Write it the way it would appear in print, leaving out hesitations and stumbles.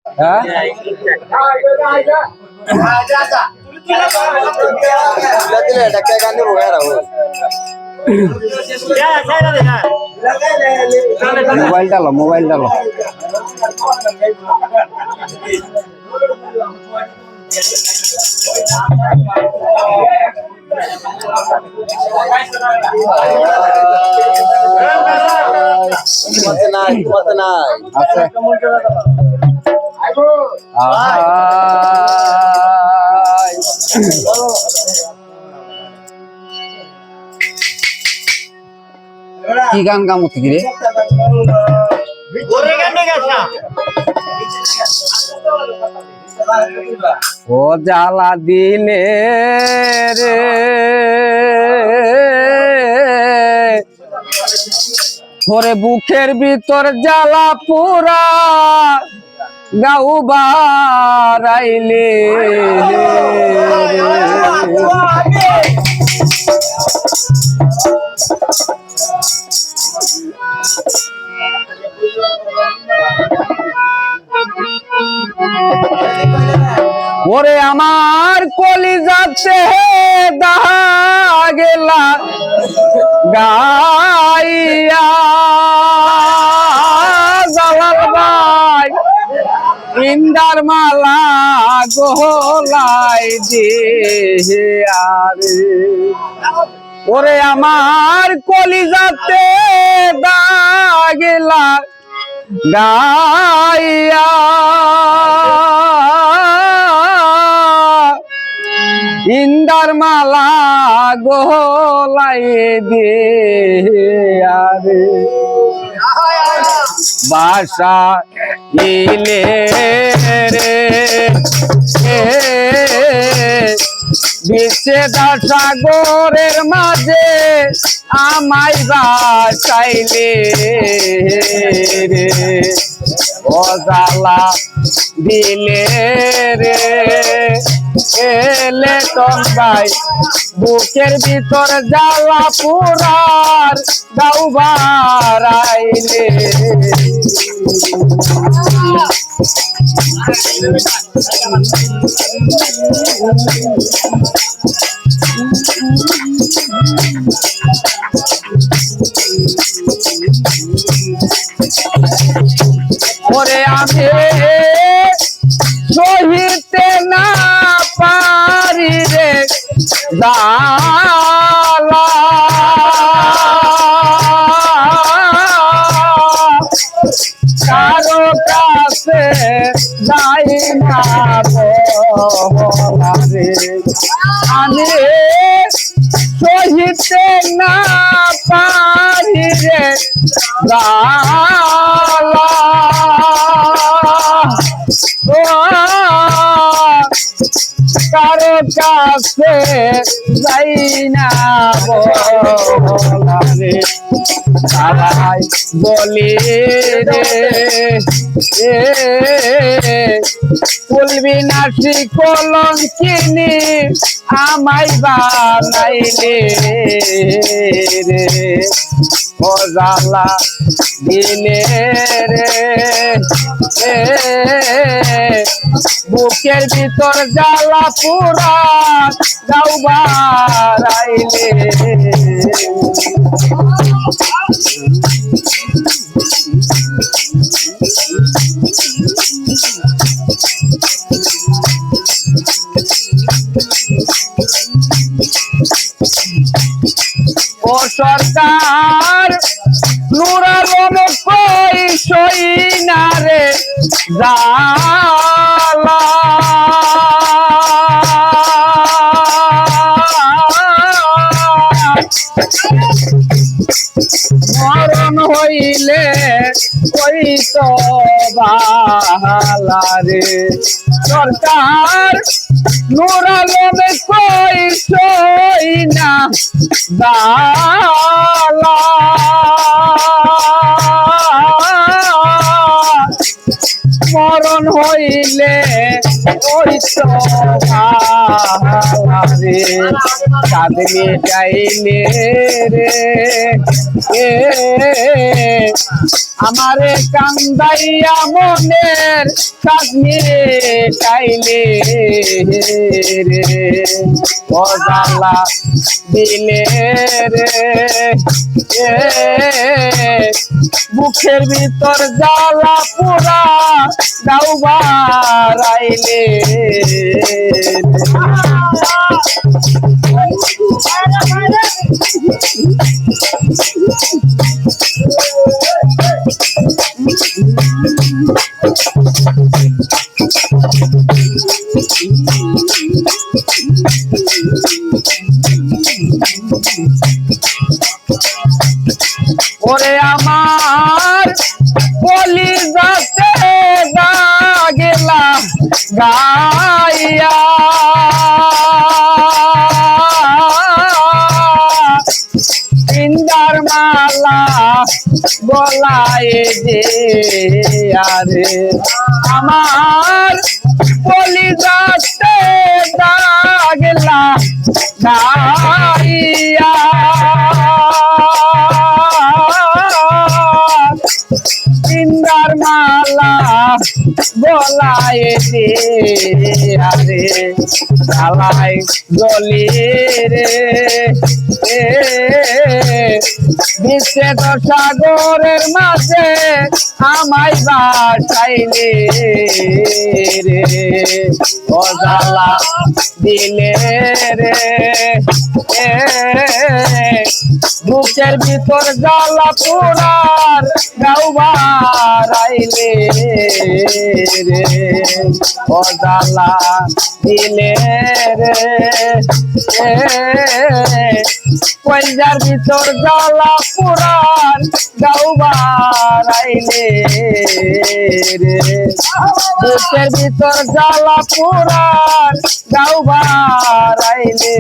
হ্যাঁ mobile ডালো mobile ডালো কি গান গামো থেকে রে ও জ্বালা দিলে রে ওরে বুকের ভিতর জ্বালা পুরা গাউ বারাইলে ওরে আমার কলিজাতে দাগেলা গাইয়া জালাল ভাই ইন্দার মালা গোলাই দে আরে ওরে আমার কলিজাতে দাগেলা গাইয়া ইন্দার মালা গোলাই দে আরে বাসা ইলে রে বিচ্ছে সাগরের মাঝে আমায় বাসাইলে রে ও জ্বালা দিলে রে এলে তন ভাই বুকের ভিতর জ্বালা পুরার দাউ বারাইলে ওরে আমি সহিতে না পারি রে জালা কারো কাছে যাই না বলা রে আমি সহিতে না পারি রে জালা কারো কাছে যাই না বলা রে সবাই বলি রে কুলবি নাসি কলঙ্কিনী আমায় বানাইলে রে ও জ্বালা দিলে রে বুকের ভিতর জ্বালা পুরা দাউ বারাইলে ও সরকার নুরালম কই সই না রে জালা মরণ হইলে ওই তো বালা রে সরকার নুরালম কই সই না জালা মরণ হইলে ওই তো রে কাঁদলে যাইলে রে আমারে কান্দাইয়া মনের কাঁদলে চাইলে রে বজালা দিলে রে বুকের ভিতর জ্বালা পুরা দাও বারাইলে ওরে আমার বলি যাতে গেলা গাইয়া ইন্দার মালা গলায় যে আরে আমার বলি যাতে গেলা গাইয়া ইন্দার মালা গলায় দে আরে আলাই গলি রে বিশ্বের সাগরের মাঝে আমায় বাঁচাইলে রে অজালা দিলে রে বুকের ভিতর জ্বালা পোড়ার গাও বারাইলে রে অজালা দিলে রে কলজার ভিতর জ্বালা পোড়ার গাও বারাইলে রে বুকের ভিতর জ্বালা পোড়ার গাও বারাইলে